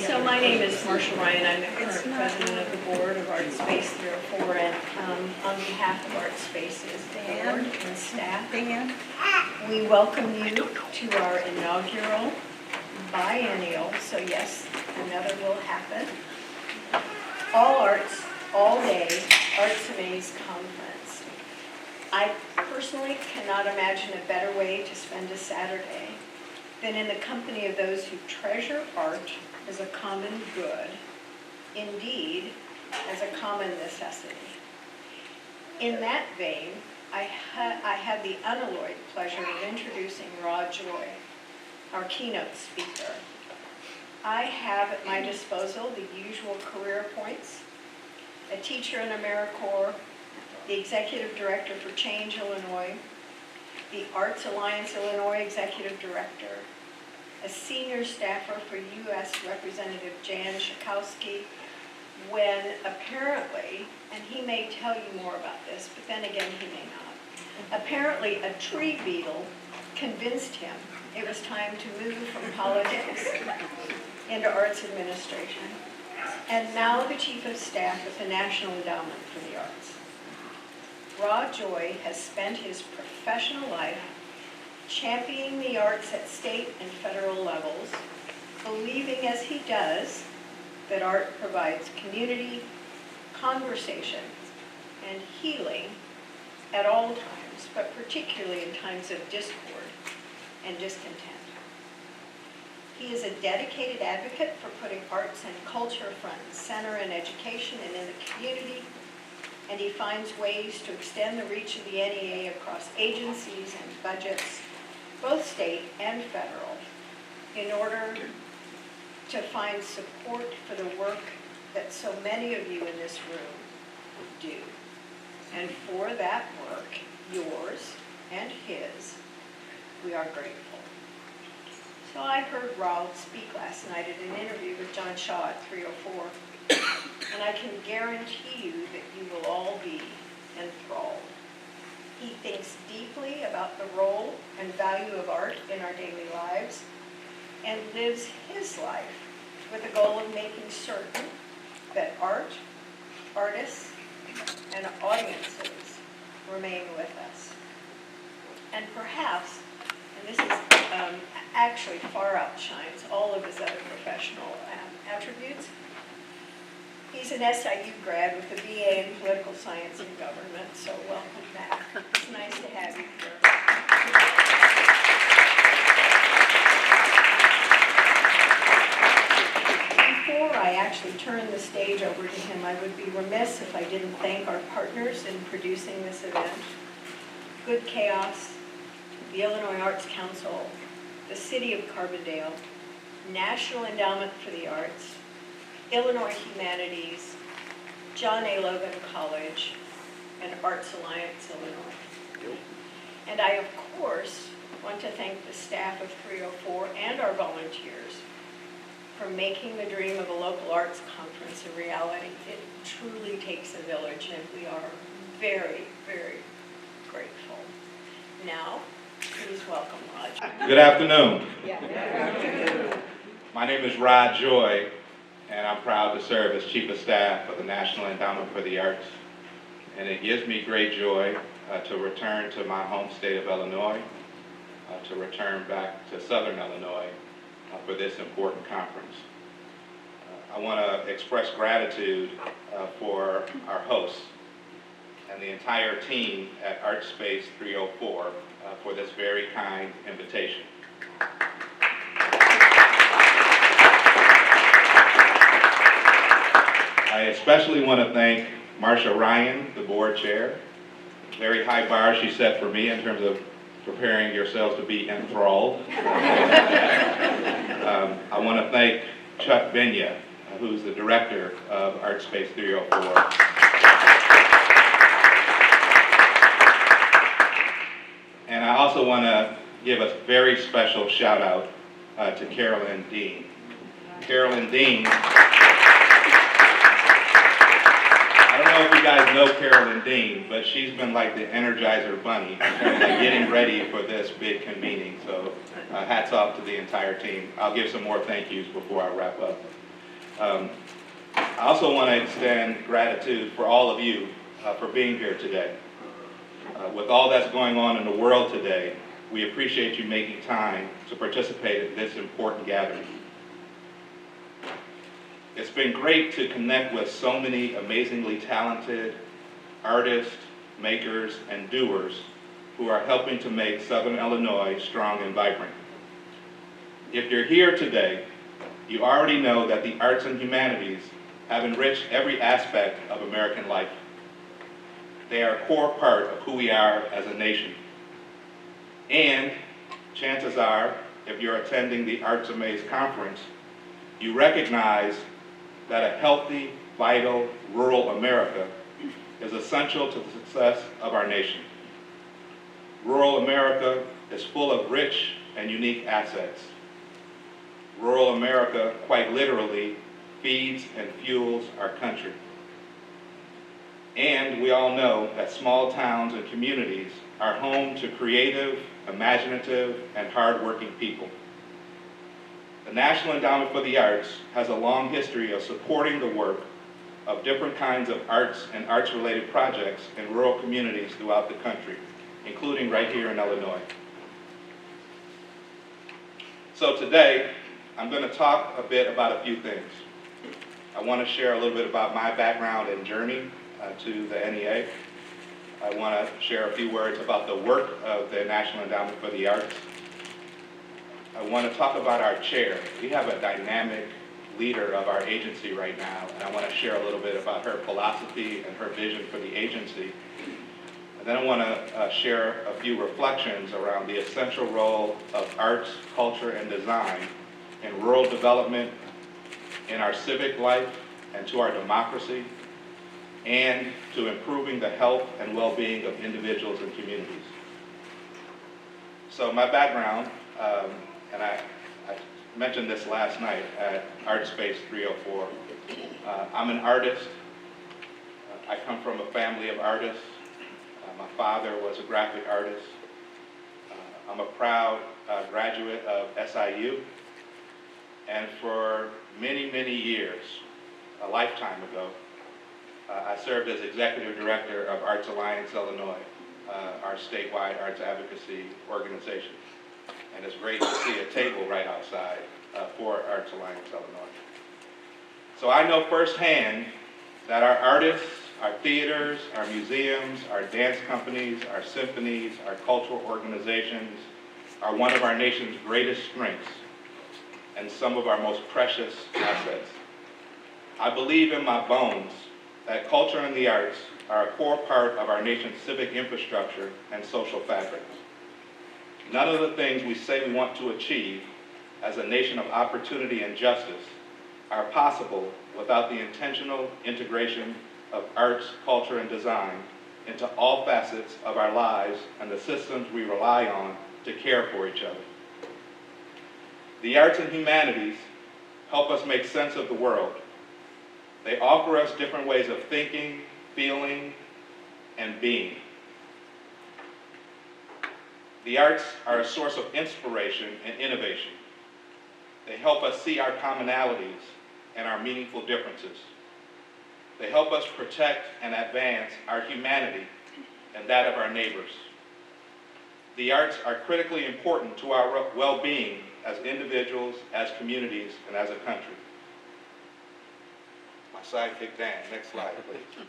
So my name is Marcia Ryan. I'm the current president of the board of Arts Space 304, and on behalf of Arts Space's board and staff, we welcome you to our inaugural biennial, so yes, another will happen, all arts, all day, Arts Amaze Conference. I personally cannot imagine a better way to spend a Saturday than in the company of those who treasure art as a common good, indeed, as a common necessity. In that vein, I had the unalloyed pleasure of introducing Rod Joy, our keynote speaker. I have at my disposal the usual career points: a teacher in AmeriCorps, the executive director for Change Illinois, the Arts Alliance Illinois executive director, a senior staffer for U.S. Representative Jan Schakowsky, when apparently, and he may tell you more about this, but then again he may not, apparently a tree beetle convinced him it was time to move from politics into arts administration, and now the chief of staff at the National Endowment for the Arts. Rod Joy has spent his professional life championing the arts at state and federal levels, believing as he does that art provides community, conversation, and healing at all times, but particularly in times of discord and discontent. He is a dedicated advocate for putting arts and culture front and center in education and in the community, and he finds ways to extend the reach of the NEA across agencies and budgets, both state and federal, in order to find support for the work that so many of you in this room do. And for that work, yours and his, we are grateful. So I heard Rod speak last night at an interview with John Shaw at 304, and I can guarantee you that you will all be enthralled. He thinks deeply about the role and value of art in our daily lives and lives his life with the goal of making certain that art, artists, and audiences remain with us. And perhaps, and this is actually far outshines all of his other professional attributes, he's an SIU grad with a BA in Political Science and Government, so welcome back. It's nice to have you here. Before I actually turn the stage over to him, I would be remiss if I didn't thank our partners in producing this event: Good Chaos, the Illinois Arts Council, the City of Carbondale, National Endowment for the Arts, Illinois Humanities, John A. Logan College, and Arts Alliance Illinois. And I, of course, want to thank the staff of 304 and our volunteers for making the dream of a local arts conference a reality. It truly takes a village, and we are very, very grateful. Now, please welcome Rod. Good afternoon. Yeah. My name is Rod Joy, and I'm proud to serve as Chief of Staff of the National Endowment for the Arts. And it gives me great joy to return to my home state of Illinois, to return back to Southern Illinois for this important conference. I want to express gratitude for our hosts and the entire team at Arts Space 304 for this very kind invitation. I especially want to thank Marcia Ryan, the board chair. Very high bar she set for me in terms of preparing yourselves to be enthralled. I want to thank Chuck Binya, who's the director of Arts Space 304. And I also want to give a very special shout out to Carolyn Dean. Carolyn Dean, I don't know if you guys know Carolyn Dean, but she's been like the Energizer Bunny in terms of getting ready for this big convening. So hats off to the entire team. I'll give some more thank yous before I wrap up. I also want to extend gratitude for all of you for being here today. With all that's going on in the world today, we appreciate you making time to participate in this important gathering. It's been great to connect with so many amazingly talented artists, makers, and doers who are helping to make Southern Illinois strong and vibrant. If you're here today, you already know that the arts and humanities have enriched every aspect of American life. They are a core part of who we are as a nation. And chances are, if you're attending the Arts Amaze Conference, you recognize that a healthy, vital, rural America is essential to the success of our nation. Rural America is full of rich and unique assets. Rural America, quite literally, feeds and fuels our country. And we all know that small towns and communities are home to creative, imaginative, and hardworking people. The National Endowment for the Arts has a long history of supporting the work of different kinds of arts and arts-related projects in rural communities throughout the country, including right here in Illinois. So today, I'm going to talk a bit about a few things. I want to share a little bit about my background and journey to the NEA. I want to share a few words about the work of the National Endowment for the Arts. I want to talk about our chair. We have a dynamic leader of our agency right now, and I want to share a little bit about her philosophy and her vision for the agency. And then I want to share a few reflections around the essential role of arts, culture, and design in rural development, in our civic life, and to our democracy, and to improving the health and well-being of individuals and communities. So my background, and I mentioned this last night at Art Space 304. I'm an artist. I come from a family of artists. My father was a graphic artist. I'm a proud graduate of SIU. And for many, many years, a lifetime ago, I served as executive director of Arts Alliance Illinois, our statewide arts advocacy organization. And it's great to see a table right outside for Arts Alliance Illinois. So I know firsthand that our artists, our theaters, our museums, our dance companies, our symphonies, our cultural organizations are one of our nation's greatest strengths and some of our most precious assets. I believe in my bones that culture and the arts are a core part of our nation's civic infrastructure and social fabric. None of the things we say we want to achieve as a nation of opportunity and justice are possible without the intentional integration of arts, culture, and design into all facets of our lives and the systems we rely on to care for each other. The arts and humanities help us make sense of the world. They offer us different ways of thinking, feeling, and being. The arts are a source of inspiration and innovation. They help us see our commonalities and our meaningful differences. They help us protect and advance our humanity and that of our neighbors. The arts are critically important to our well-being as individuals, as communities, and as a country. My sidekick Dan, next slide, please.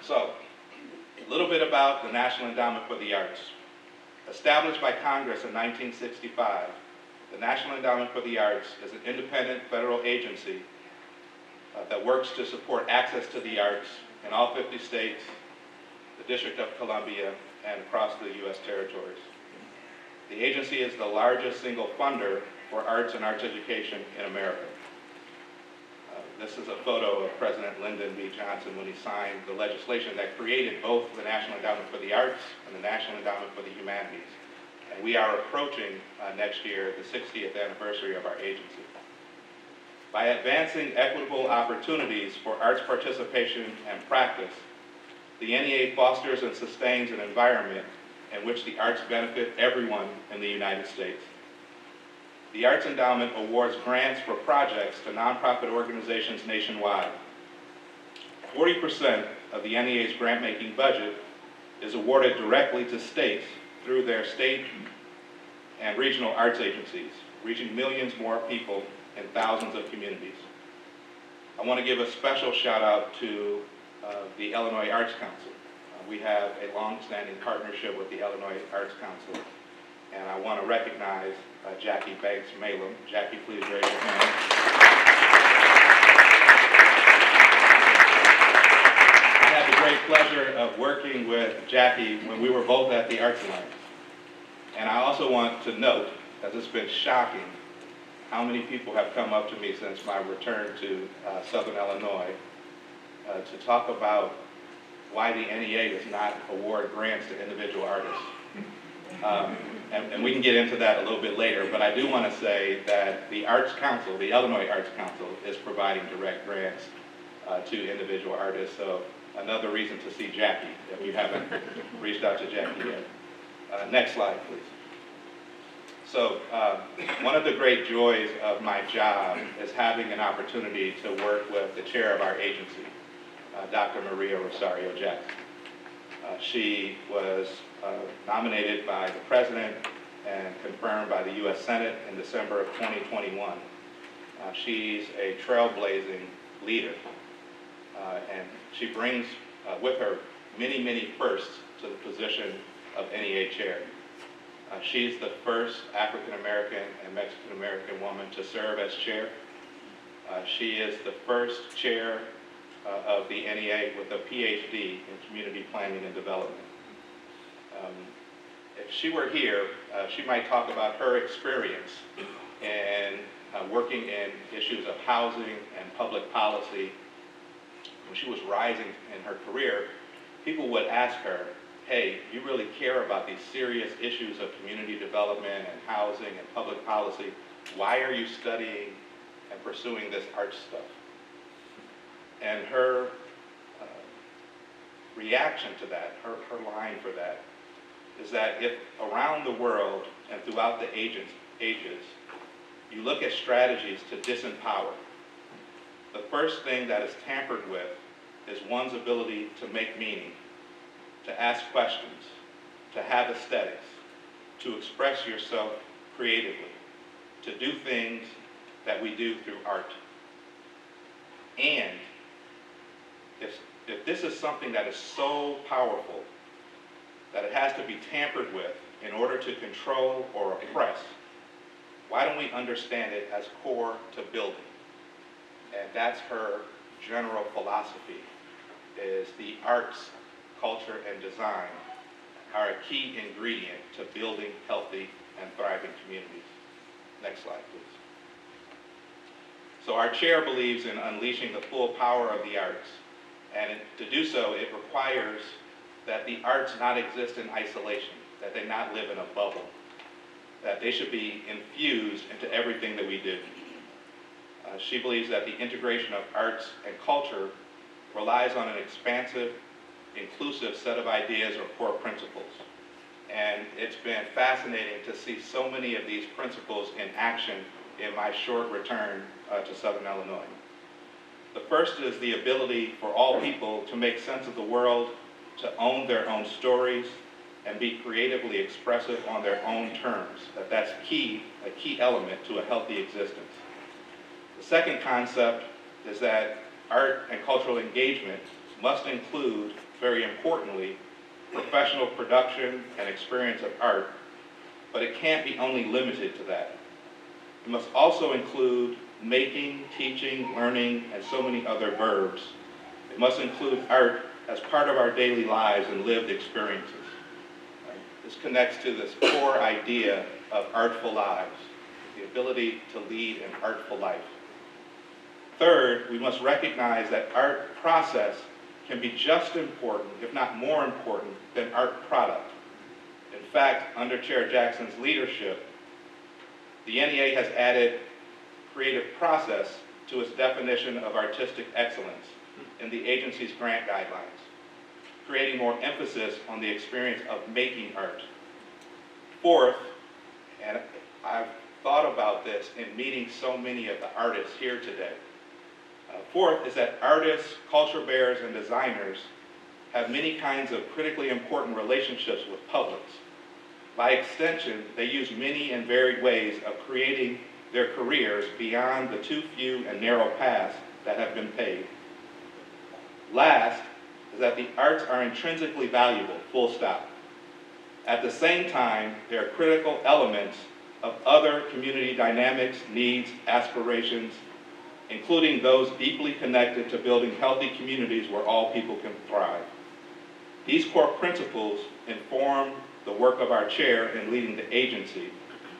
So, a little bit about the National Endowment for the Arts. Established by Congress in 1965, the National Endowment for the Arts is an independent federal agency that works to support access to the arts in all 50 states, the District of Columbia, and across the U.S. territories. The agency is the largest single funder for arts and arts education in America. This is a photo of President Lyndon B. Johnson when he signed the legislation that created both the National Endowment for the Arts and the National Endowment for the Humanities. And we are approaching next year the 60th anniversary of our agency. By advancing equitable opportunities for arts participation and practice, the NEA fosters and sustains an environment in which the arts benefit everyone in the United States. The Arts Endowment awards grants for projects to nonprofit organizations nationwide. 40% of the NEA's grant-making budget is awarded directly to states through their state and regional arts agencies, reaching millions more people in thousands of communities. I want to give a special shout out to the Illinois Arts Council. We have a long-standing partnership with the Illinois Arts Council, and I want to recognize Jackie Banks-Malum. Jackie, please raise your hand. I had the great pleasure of working with Jackie when we were both at the Arts Amaze. And I also want to note, because it's been shocking, how many people have come up to me since my return to Southern Illinois to talk about why the NEA does not award grants to individual artists. And we can get into that a little bit later, but I do want to say that the Arts Council, the Illinois Arts Council, is providing direct grants to individual artists. So another reason to see Jackie, if you haven't reached out to Jackie yet. Next slide, please. So one of the great joys of my job is having an opportunity to work with the chair of our agency, Dr. Maria Rosario Jackson. She was nominated by the President and confirmed by the U.S. Senate in December of 2021. She's a trailblazing leader, and she brings with her many, many firsts to the position of NEA chair. She's the first African-American and Mexican-American woman to serve as chair. She is the first chair of the NEA with a PhD in community planning and development. If she were here, she might talk about her experience in working in issues of housing and public policy. When she was rising in her career, people would ask her, hey, you really care about these serious issues of community development and housing and public policy. Why are you studying and pursuing this art stuff? And her reaction to that, her line for that, is that if around the world and throughout the ages, you look at strategies to disempower, the first thing that is tampered with is one's ability to make meaning, to ask questions, to have aesthetics, to express yourself creatively, to do things that we do through art. And if this is something that is so powerful that it has to be tampered with in order to control or oppress, why don't we understand it as core to building? And that's her general philosophy, is the arts, culture, and design are a key ingredient to building healthy and thriving communities. Next slide, please. So our chair believes in unleashing the full power of the arts. And to do so, it requires that the arts not exist in isolation, that they not live in a bubble, that they should be infused into everything that we do. She believes that the integration of arts and culture relies on an expansive, inclusive set of ideas or core principles. And it's been fascinating to see so many of these principles in action in my short return to Southern Illinois. The first is the ability for all people to make sense of the world, to own their own stories, and be creatively expressive on their own terms. That's a key element to a healthy existence. The second concept is that art and cultural engagement must include, very importantly, professional production and experience of art, but it can't be only limited to that. It must also include making, teaching, learning, and so many other verbs. It must include art as part of our daily lives and lived experiences. This connects to this core idea of artful lives, the ability to lead an artful life. Third, we must recognize that art process can be just important, if not more important, than art product. In fact, under Chair Jackson's leadership, the NEA has added creative process to its definition of artistic excellence in the agency's grant guidelines, creating more emphasis on the experience of making art. Fourth, and I've thought about this in meeting so many of the artists here today. Fourth is that artists, culture bearers, and designers have many kinds of critically important relationships with publics. By extension, they use many and varied ways of creating their careers beyond the too few and narrow paths that have been paved. Last is that the arts are intrinsically valuable, full stop. At the same time, they are critical elements of other community dynamics, needs, aspirations, including those deeply connected to building healthy communities where all people can thrive. These core principles inform the work of our chair in leading the agency,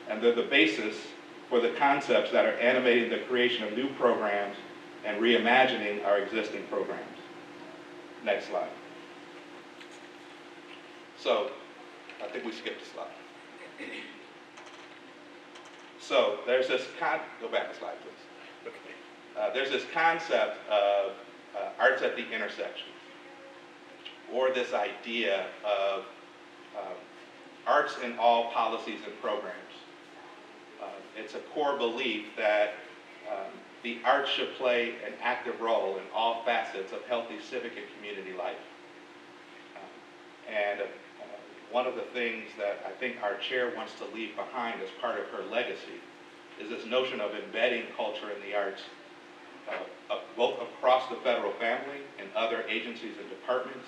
and they're the basis for the concepts that are animating the creation of new programs and reimagining our existing programs. Next slide. So, I think we skipped a slide. So, there's this go back a slide, please. Okay. There's this concept of arts at the intersection, or this idea of arts in all policies and programs. It's a core belief that the arts should play an active role in all facets of healthy civic and community life. One of the things that I think our chair wants to leave behind as part of her legacy is this notion of embedding culture in the arts, both across the federal family and other agencies and departments,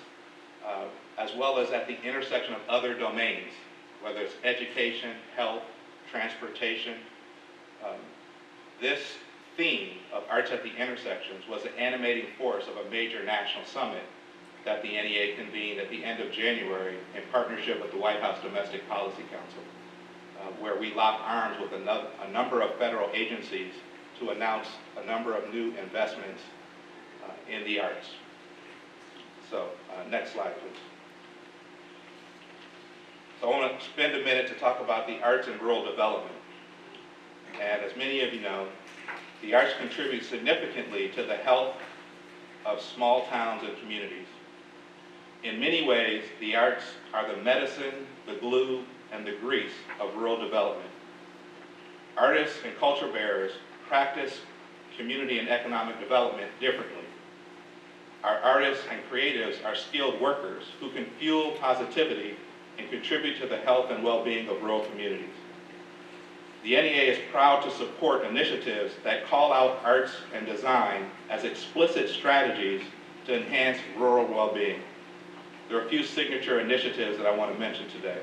as well as at the intersection of other domains, whether it's education, health, transportation. This theme of Arts at the Intersections was the animating force of a major national summit that the NEA convened at the end of January in partnership with the White House Domestic Policy Council, where we locked arms with a number of federal agencies to announce a number of new investments in the arts. So, next slide, please. So I want to spend a minute to talk about the arts and rural development. And as many of you know, the arts contribute significantly to the health of small towns and communities. In many ways, the arts are the medicine, the glue, and the grease of rural development. Artists and culture bearers practice community and economic development differently. Our artists and creatives are skilled workers who can fuel positivity and contribute to the health and well-being of rural communities. The NEA is proud to support initiatives that call out arts and design as explicit strategies to enhance rural well-being. There are a few signature initiatives that I want to mention today.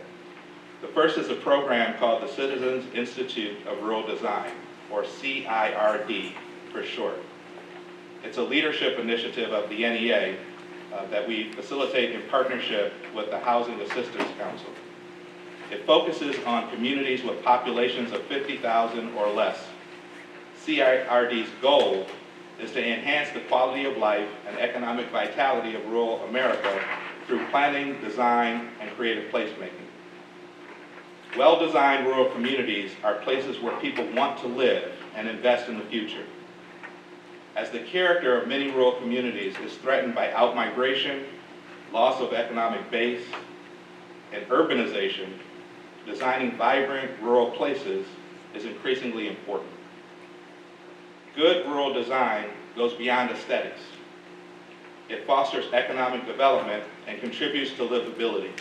The first is a program called the Citizens Institute of Rural Design, or CIRD for short. It's a leadership initiative of the NEA that we facilitate in partnership with the Housing Assistance Council. It focuses on communities with populations of 50,000 or less. CIRD's goal is to enhance the quality of life and economic vitality of rural America through planning, design, and creative placemaking. Well-designed rural communities are places where people want to live and invest in the future. As the character of many rural communities is threatened by outmigration, loss of economic base, and urbanization, designing vibrant rural places is increasingly important. Good rural design goes beyond aesthetics. It fosters economic development and contributes to livability.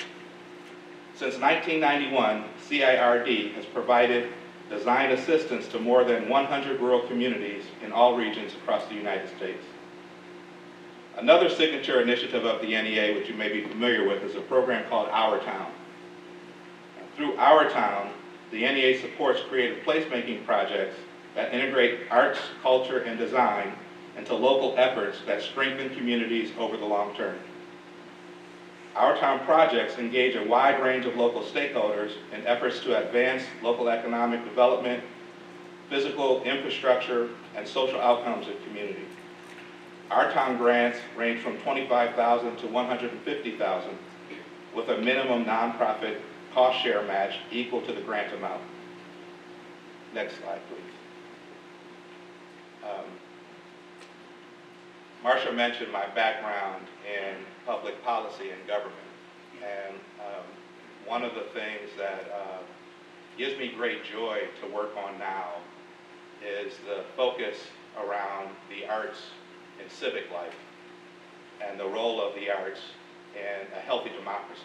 Since 1991, CIRD has provided design assistance to more than 100 rural communities in all regions across the United States. Another signature initiative of the NEA, which you may be familiar with, is a program called Our Town. Through Our Town, the NEA supports creative placemaking projects that integrate arts, culture, and design into local efforts that strengthen communities over the long term. Our Town projects engage a wide range of local stakeholders in efforts to advance local economic development, physical infrastructure, and social outcomes in community. Our Town grants range from $25,000 to $150,000, with a minimum nonprofit cost share match equal to the grant amount. Next slide, please. Marcia mentioned my background in public policy and government. And one of the things that gives me great joy to work on now is the focus around the arts in civic life and the role of the arts in a healthy democracy.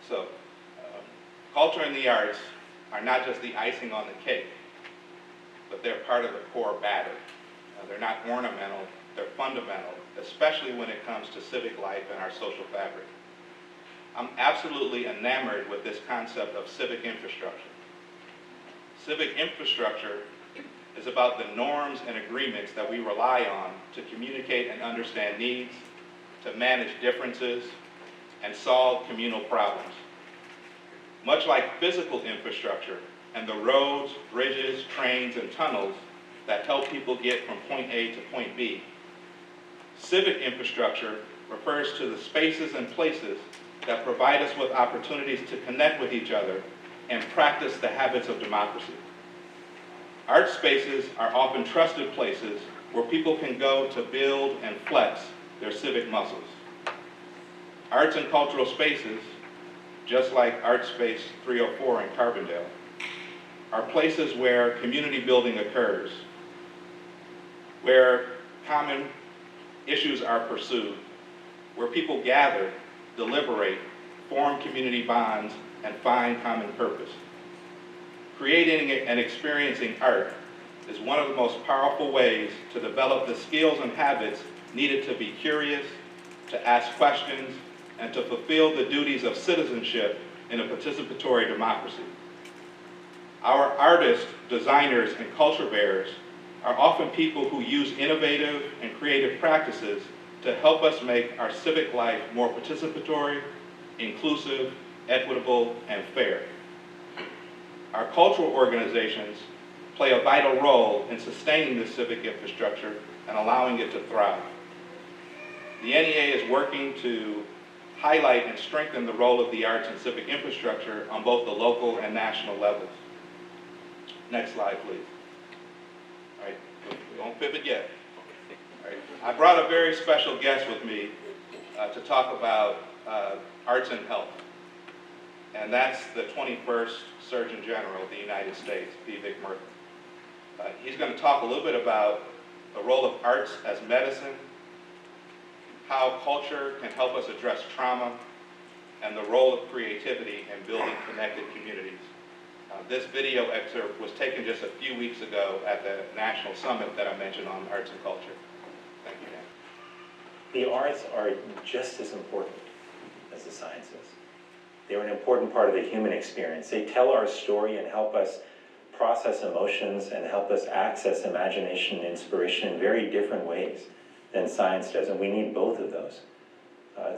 So, culture and the arts are not just the icing on the cake, but they're part of the core batter. They're not ornamental, they're fundamental, especially when it comes to civic life and our social fabric. I'm absolutely enamored with this concept of civic infrastructure. Civic infrastructure is about the norms and agreements that we rely on to communicate and understand needs, to manage differences, and solve communal problems. Much like physical infrastructure and the roads, bridges, trains, and tunnels that help people get from point A to point B, civic infrastructure refers to the spaces and places that provide us with opportunities to connect with each other and practice the habits of democracy. Art spaces are often trusted places where people can go to build and flex their civic muscles. Arts and cultural spaces, just like Art Space 304 in Carbondale, are places where community building occurs, where common issues are pursued, where people gather, deliberate, form community bonds, and find common purpose. Creating and experiencing art is one of the most powerful ways to develop the skills and habits needed to be curious, to ask questions, and to fulfill the duties of citizenship in a participatory democracy. Our artists, designers, and culture bearers are often people who use innovative and creative practices to help us make our civic life more participatory, inclusive, equitable, and fair. Our cultural organizations play a vital role in sustaining this civic infrastructure and allowing it to thrive. The NEA is working to highlight and strengthen the role of the arts and civic infrastructure on both the local and national levels. Next slide, please. All right, we won't pivot yet. All right. I brought a very special guest with me to talk about arts and health. And that's the 21st Surgeon General of the United States, P. Vic Murthy. He's going to talk a little bit about the role of arts as medicine, how culture can help us address trauma, and the role of creativity in building connected communities. This video excerpt was taken just a few weeks ago at the national summit that I mentioned on arts and culture. Thank you, Dan. The arts are just as important as the sciences. They're an important part of the human experience. They tell our story and help us process emotions and help us access imagination and inspiration in very different ways than science does. And we need both of those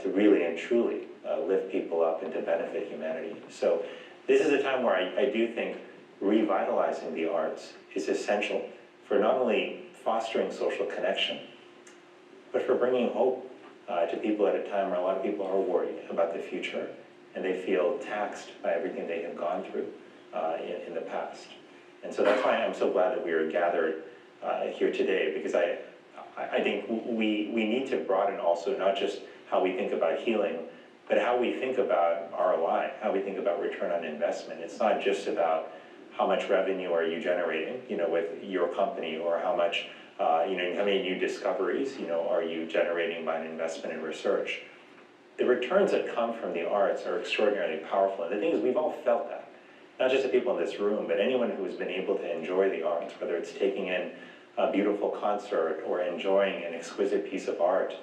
to really and truly lift people up and to benefit humanity. So this is a time where I do think revitalizing the arts is essential for not only fostering social connection, but for bringing hope to people at a time where a lot of people are worried about the future and they feel taxed by everything they have gone through in the past. And so that's why I'm so glad that we are gathered here today, because I think we need to broaden also not just how we think about healing, but how we think about ROI, how we think about return on investment. It's not just about how much revenue are you generating, with your company, or how much, how many new discoveries, are you generating by an investment in research. The returns that come from the arts are extraordinarily powerful. And the thing is, we've all felt that. Not just the people in this room, but anyone who has been able to enjoy the arts, whether it's taking in a beautiful concert or enjoying an exquisite piece of art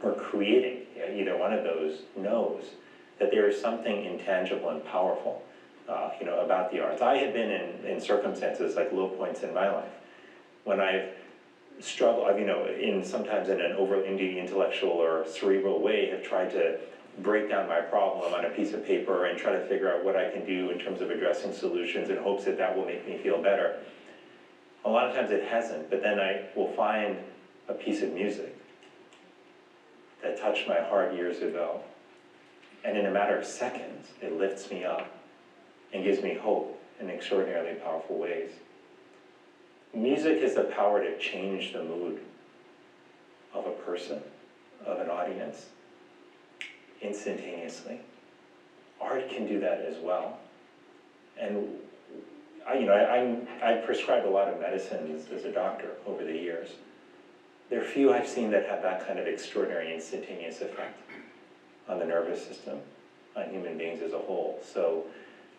or creating either one of those, knows that there is something intangible and powerful about the arts. I have been in circumstances like low points in my life when I've struggled, sometimes in an overly intellectual or cerebral way, have tried to break down my problem on a piece of paper and try to figure out what I can do in terms of addressing solutions in hopes that that will make me feel better. A lot of times it hasn't, but then I will find a piece of music that touched my heart years ago, and in a matter of seconds, it lifts me up and gives me hope in extraordinarily powerful ways. Music has the power to change the mood of a person, of an audience, instantaneously. art can do that as well. And I prescribed a lot of medicines as a doctor over the years. There are few I've seen that have that kind of extraordinary instantaneous effect on the nervous system, on human beings as a whole. So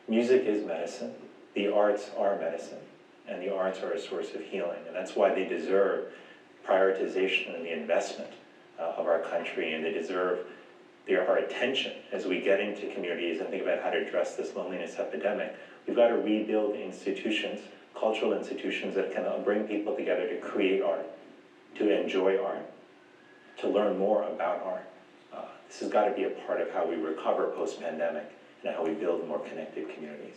music is medicine, the arts are medicine, and the arts are a source of healing. And that's why they deserve prioritization and the investment of our country, and they deserve our attention as we get into communities and think about how to address this loneliness epidemic. We've got to rebuild institutions, cultural institutions that can bring people together to create art, to enjoy art, to learn more about art. This has got to be a part of how we recover post-pandemic and how we build more connected communities.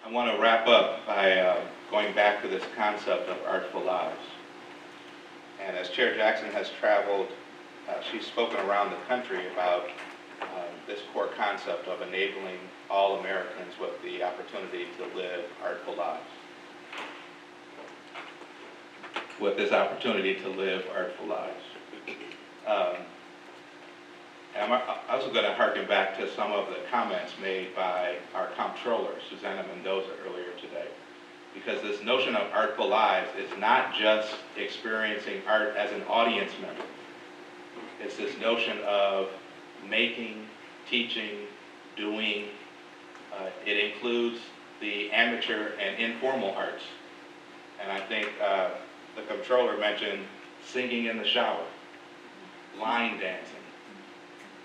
I want to wrap up by going back to this concept of artful lives. And as Chair Jackson has traveled, she's spoken around the country about this core concept of enabling all Americans with the opportunity to live artful lives. With this opportunity to live artful lives. And I'm also going to harken back to some of the comments made by our comptroller, Susanna Mendoza, earlier today. Because this notion of artful lives is not just experiencing art as an audience member. It's this notion of making, teaching, doing. It includes the amateur and informal arts. And I think the comptroller mentioned singing in the shower, line dancing.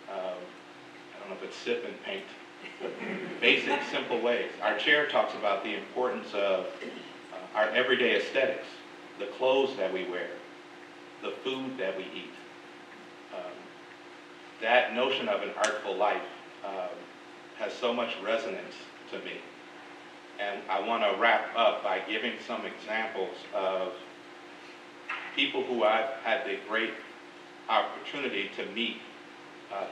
I don't know if it's sip and paint. Basic, simple ways. Our chair talks about the importance of our everyday aesthetics, the clothes that we wear, the food that we eat. That notion of an artful life has so much resonance to me. And I want to wrap up by giving some examples of people who I've had the great opportunity to meet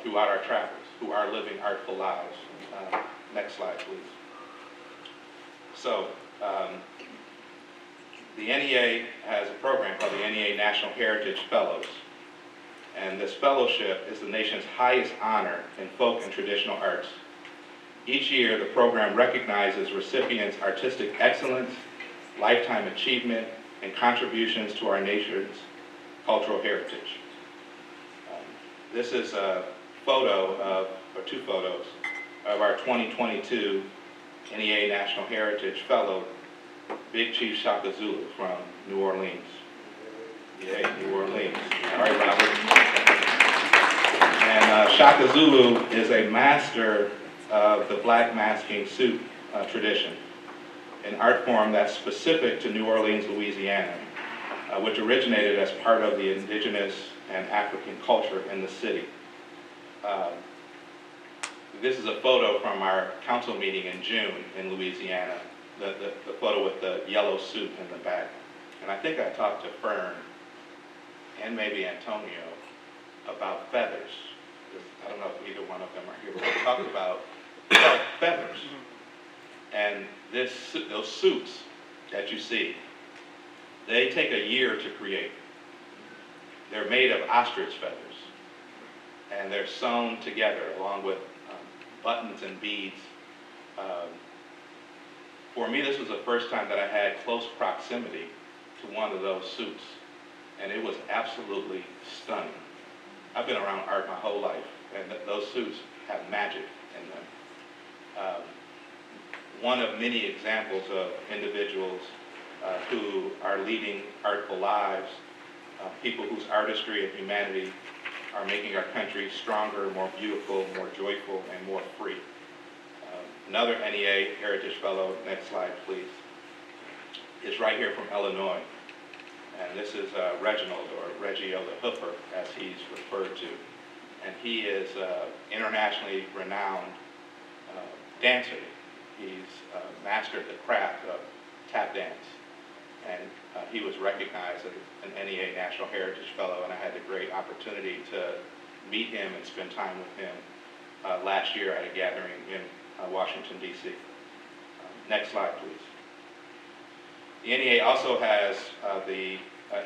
throughout our travels, who are living artful lives. Next slide, please. So, the NEA has a program called the NEA National Heritage Fellows. And this fellowship is the nation's highest honor in folk and traditional arts. Each year, the program recognizes recipients' artistic excellence, lifetime achievement, and contributions to our nation's cultural heritage. This is a photo of, or two photos, of our 2022 NEA National Heritage Fellow, Big Chief Shaka Zulu from New Orleans. Yay, New Orleans. All right, Robert. And Shaka Zulu is a master of the black masking suit tradition, an art form that's specific to New Orleans, Louisiana, which originated as part of the indigenous and African culture in the city. This is a photo from our council meeting in June in Louisiana, the photo with the yellow suit in the back. And I think I talked to Fern and maybe Antonio about feathers. I don't know if either one of them are here, but we talked about feathers. And those suits that you see, they take a year to create. They're made of ostrich feathers, and they're sewn together along with buttons and beads. For me, this was the first time that I had close proximity to one of those suits, and it was absolutely stunning. I've been around art my whole life, and those suits have magic in them. One of many examples of individuals who are leading artful lives, people whose artistry and humanity are making our country stronger, more beautiful, more joyful, and more free. Another NEA Heritage Fellow, next slide please, is right here from Illinois. And this is Reginald, or Reggio the Hooper, as he's referred to. And he is internationally renowned dancer. He's mastered the craft of tap dance. And he was recognized as an NEA National Heritage Fellow, and I had the great opportunity to meet him and spend time with him last year at a gathering in Washington, D.C. Next slide, please. The NEA also has the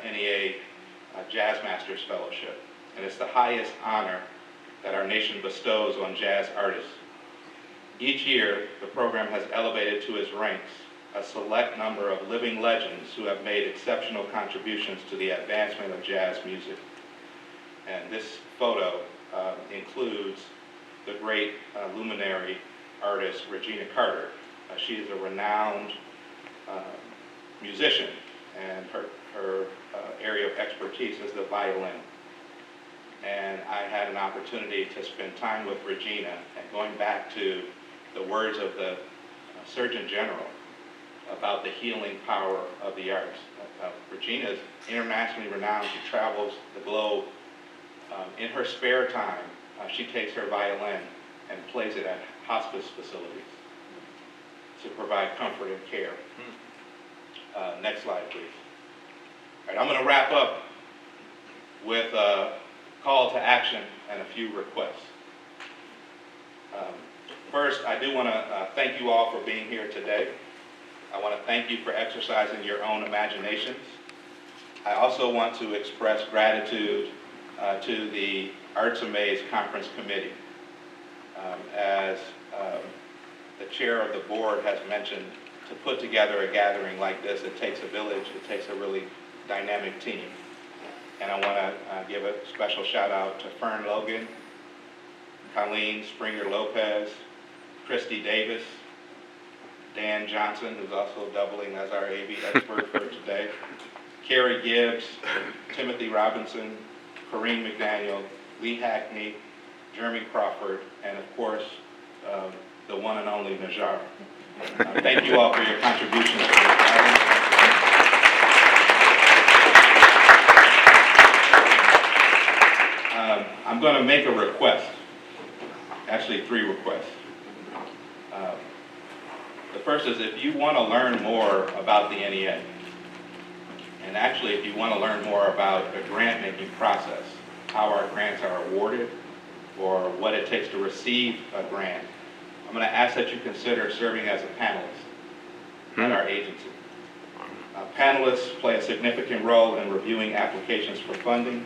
NEA Jazz Masters Fellowship, and it's the highest honor that our nation bestows on jazz artists. Each year, the program has elevated to its ranks a select number of living legends who have made exceptional contributions to the advancement of jazz music. And this photo includes the great luminary artist Regina Carter. She is a renowned musician, and her area of expertise is the violin. And I had an opportunity to spend time with Regina, and going back to the words of the Surgeon General about the healing power of the arts. Regina is internationally renowned. She travels the globe. In her spare time, she takes her violin and plays it at hospice facilities to provide comfort and care. Next slide, please. All right, I'm going to wrap up with a call to action and a few requests. First, I do want to thank you all for being here today. I want to thank you for exercising your own imaginations. I also want to express gratitude to the Arts Amaze Conference Committee. As the chair of the board has mentioned, to put together a gathering like this, it takes a village, it takes a really dynamic team. And I want to give a special shout out to Fern Logan, Colleen Springer-Lopez, Christy Davis, Dan Johnson, who's also doubling as our AV expert for today, Carrie Gibbs, Timothy Robinson, Corrine McDaniel, Lee Hackney, Jeremy Crawford, and of course, the one and only Najar. Thank you all for your contributions to this gathering. I'm going to make a request, actually 3 requests. The first is if you want to learn more about the NEA, and actually if you want to learn more about the grant-making process, how our grants are awarded, or what it takes to receive a grant, I'm going to ask that you consider serving as a panelist at our agency. Panelists play a significant role in reviewing applications for funding.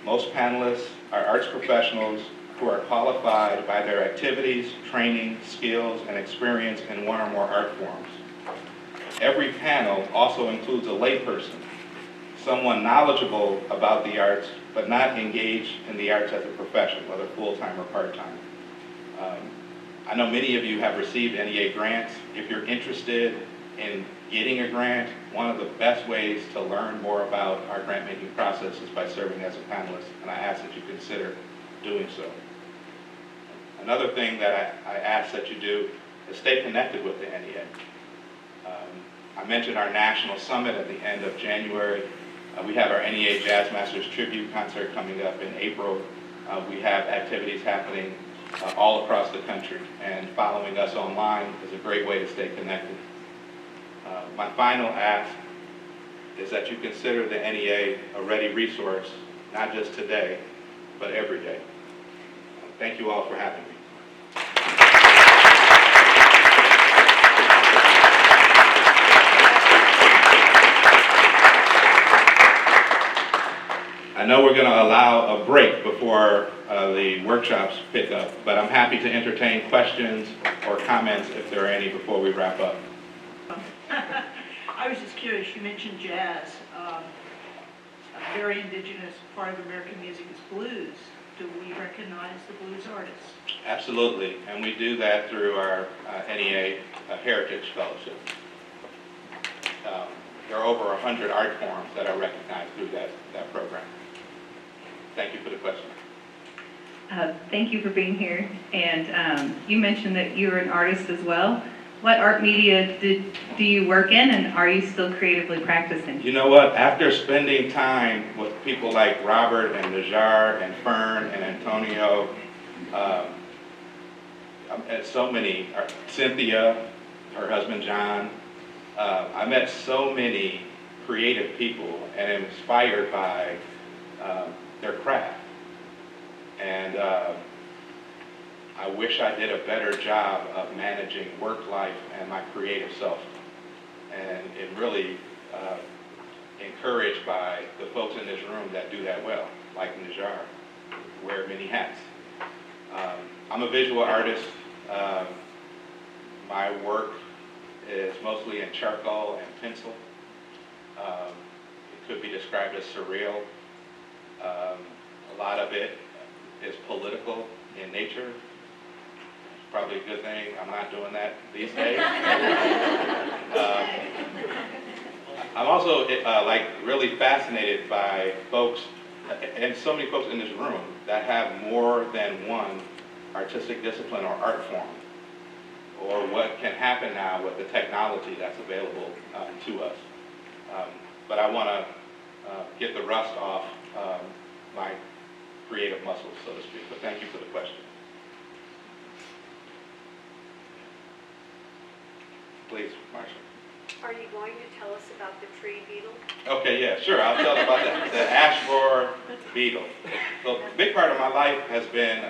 Most panelists are arts professionals who are qualified by their activities, training, skills, and experience in one or more art forms. Every panel also includes a layperson, someone knowledgeable about the arts, but not engaged in the arts as a profession, whether full-time or part-time. I know many of you have received NEA grants. If you're interested in getting a grant, one of the best ways to learn more about our grant-making process is by serving as a panelist, and I ask that you consider doing so. Another thing that I ask that you do is stay connected with the NEA. I mentioned our national summit at the end of January. We have our NEA Jazz Masters Tribute Concert coming up in April. We have activities happening all across the country, and following us online is a great way to stay connected. My final ask is that you consider the NEA a ready resource, not just today, but every day. Thank you all for having me. I know we're going to allow a break before the workshops pick up, but I'm happy to entertain questions or comments if there are any before we wrap up. I was just curious, you mentioned jazz. A very indigenous part of American music is blues. Do we recognize the blues artists? Absolutely, and we do that through our NEA Heritage Fellowship. There are over 100 art forms that are recognized through that program. Thank you for the question. Thank you for being here. And you mentioned that you're an artist as well. What art media do you work in, and are you still creatively practicing? You know what? After spending time with people like Robert and Najar and Fern and Antonio, and so many, Cynthia, her husband John, I met so many creative people and am inspired by their craft. And I wish I did a better job of managing work life and my creative self. And it really encouraged by the folks in this room that do that well, like Najar, wear many hats. I'm a visual artist. My work is mostly in charcoal and pencil. It could be described as surreal. A lot of it is political in nature. Probably a good thing I'm not doing that these days. I'm also like really fascinated by folks, and so many folks in this room, that have more than one artistic discipline or art form, or what can happen now with the technology that's available to us. But I want to get the rust off my creative muscles, so to speak. But thank you for the question. Please, Marcia. Are you going to tell us about the tree beetle? Okay, yeah, sure. I'll tell you about the ash borer beetle. So a big part of my life has been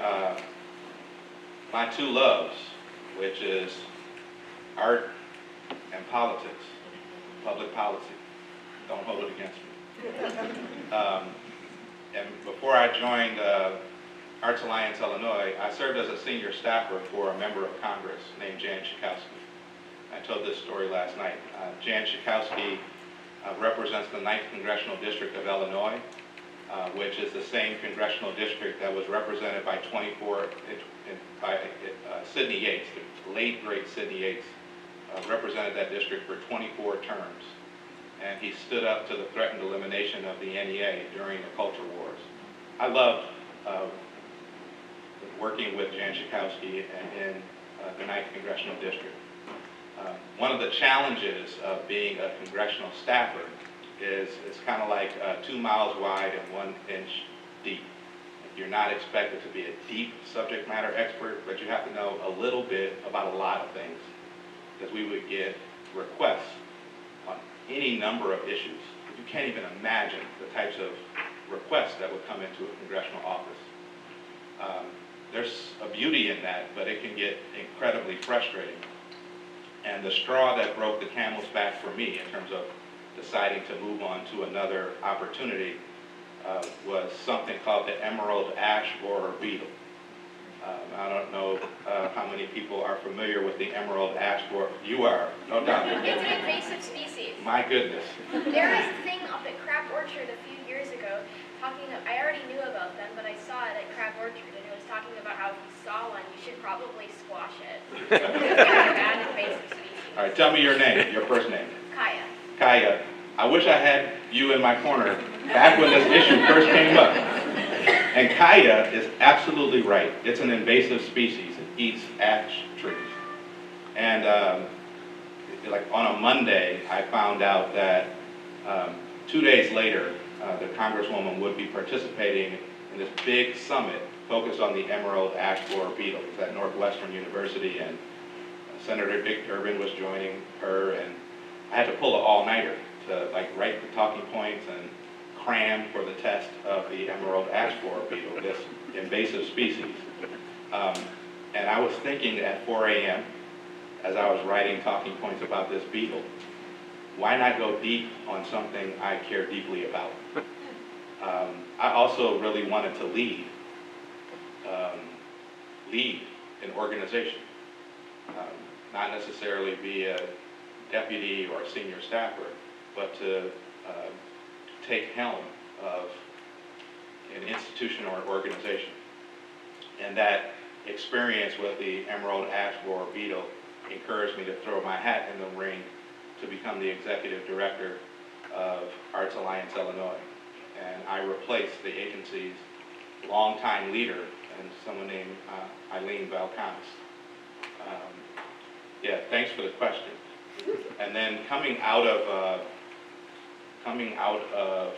my two loves, which is art and politics, public policy. Don't hold it against me. And before I joined Arts Alliance Illinois, I served as a senior staffer for a member of Congress named Jan Schakowsky. I told this story last night. Jan Schakowsky represents the 9th Congressional District of Illinois, which is the same congressional district that was represented by Sidney Yates, the late great Sidney Yates, represented that district for 24 terms. And he stood up to the threatened elimination of the NEA during the culture wars. I loved working with Jan Schakowsky in the 9th Congressional District. One of the challenges of being a congressional staffer is it's kind of like 2 miles wide and 1 inch deep. You're not expected to be a deep subject matter expert, but you have to know a little bit about a lot of things, because we would get requests on any number of issues. You can't even imagine the types of requests that would come into a congressional office. There's a beauty in that, but it can get incredibly frustrating. And the straw that broke the camel's back for me in terms of deciding to move on to another opportunity was something called the emerald ash borer beetle. I don't know how many people are familiar with the emerald ash borer. You are, no doubt. It's an invasive species. My goodness. There was a thing up at Crab Orchard a few years ago I already knew about them, but I saw it at Crab Orchard, and it was talking about how if you saw one, you should probably squash it. It's a bad invasive species. All right, tell me your name, your first name. Kaya. Kaya, I wish I had you in my corner back when this issue first came up. And Kaya is absolutely right. It's an invasive species. It eats ash trees. And like on a Monday, I found out that 2 days later, the Congresswoman would be participating in this big summit focused on the emerald ash borer beetle. It's at Northwestern University, and Senator Dick Durbin was joining her, and I had to pull an all-nighter to like write the talking points and cram for the test of the emerald ash borer beetle, this invasive species. And I was thinking at 4 a.m. as I was writing talking points about this beetle, why not go deep on something I care deeply about? I also really wanted to lead an organization, not necessarily be a deputy or a senior staffer, but to take helm of an institution or organization. And that experience with the emerald ash borer beetle encouraged me to throw my hat in the ring to become the executive director of Arts Alliance Illinois. And I replaced the agency's longtime leader, and someone named Eileen Valkanis. Yeah, thanks for the question. And then coming out of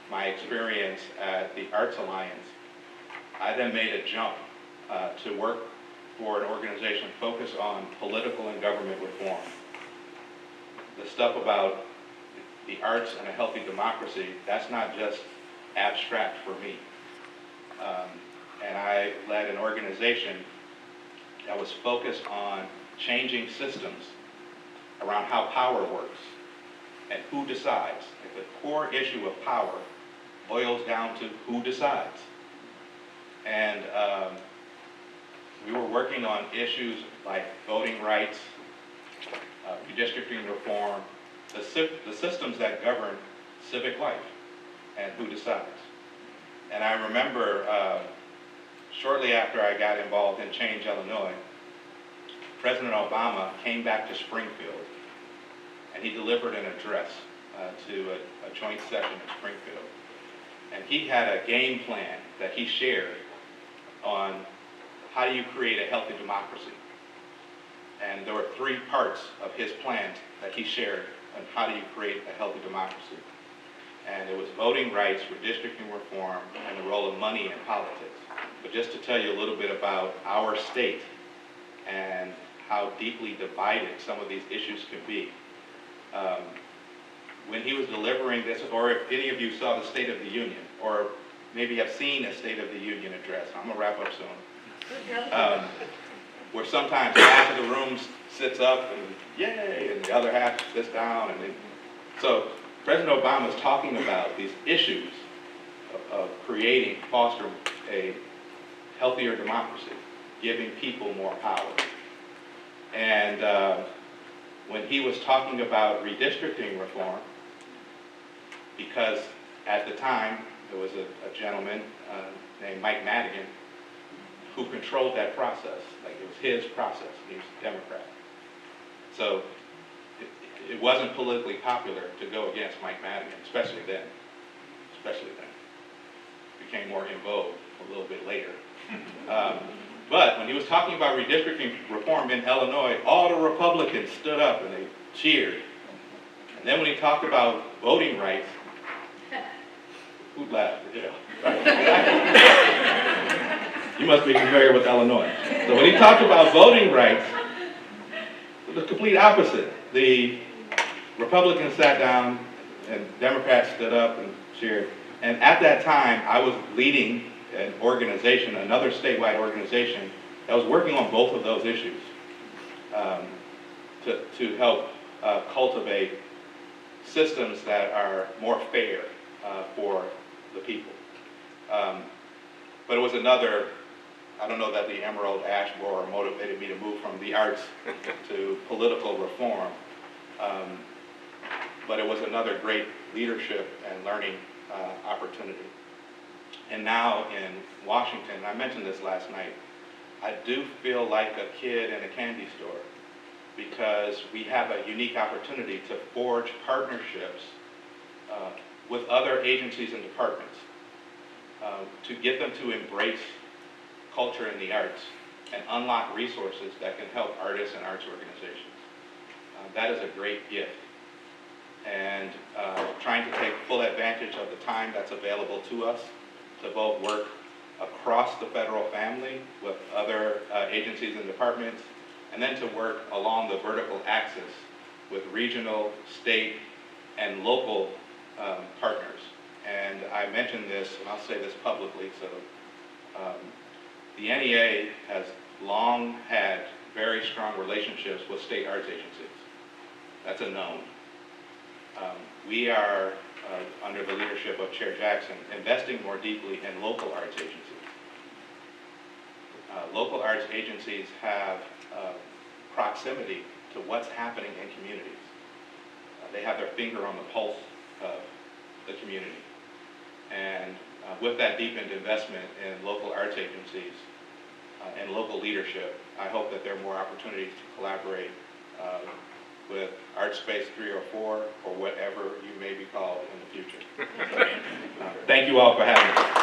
my experience at the Arts Alliance, I then made a jump to work for an organization focused on political and government reform. The stuff about the arts and a healthy democracy, that's not just abstract for me. And I led an organization that was focused on changing systems around how power works and who decides. Like the core issue of power boils down to who decides. And we were working on issues like voting rights, redistricting reform, the systems that govern civic life and who decides. And I remember shortly after I got involved in Change Illinois, President Obama came back to Springfield and he delivered an address to a joint session in Springfield. And he had a game plan that he shared on how do you create a healthy democracy. And there were 3 parts of his plan that he shared on how do you create a healthy democracy. And it was voting rights, redistricting reform, and the role of money in politics. But just to tell you a little bit about our state and how deeply divided some of these issues can be. When he was delivering this, or if any of you saw the State of the Union, or maybe have seen a State of the Union address, I'm gonna wrap up soon, where sometimes half of the room sits up and yay, and the other half sits down. So President Obama is talking about these issues of creating, fostering a healthier democracy, giving people more power. And when he was talking about redistricting reform, because at the time there was a gentleman named Mike Madigan who controlled that process. Like it was his process. He was a Democrat. So it wasn't politically popular to go against Mike Madigan, especially then. It became more in vogue a little bit later. But when he was talking about redistricting reform in Illinois, all the Republicans stood up and they cheered. And then when he talked about voting rights, who laughed? Yeah. You must be familiar with Illinois. So when he talked about voting rights, it was the complete opposite. The Republicans sat down and Democrats stood up and cheered. And at that time, I was leading an organization, another statewide organization, that was working on both of those issues to help cultivate systems that are more fair for the people. But it was another, I don't know that the Emerald Ash Borer motivated me to move from the arts to political reform, but it was another great leadership and learning opportunity. And now in Washington, I mentioned this last night, I do feel like a kid in a candy store because we have a unique opportunity to forge partnerships with other agencies and departments to get them to embrace culture and the arts and unlock resources that can help artists and arts organizations. That is a great gift. And trying to take full advantage of the time that's available to us to both work across the federal family with other agencies and departments, and then to work along the vertical axis with regional, state, and local partners. And I mentioned this, and I'll say this publicly, so the NEA has long had very strong relationships with state arts agencies. That's a known. We are, under the leadership of Chair Jackson, investing more deeply in local arts agencies. Local arts agencies have proximity to what's happening in communities. They have their finger on the pulse of the community. And with that deepened investment in local arts agencies and local leadership, I hope that there are more opportunities to collaborate with Arts Space 304 or whatever you may be called in the future. Thank you all for having me.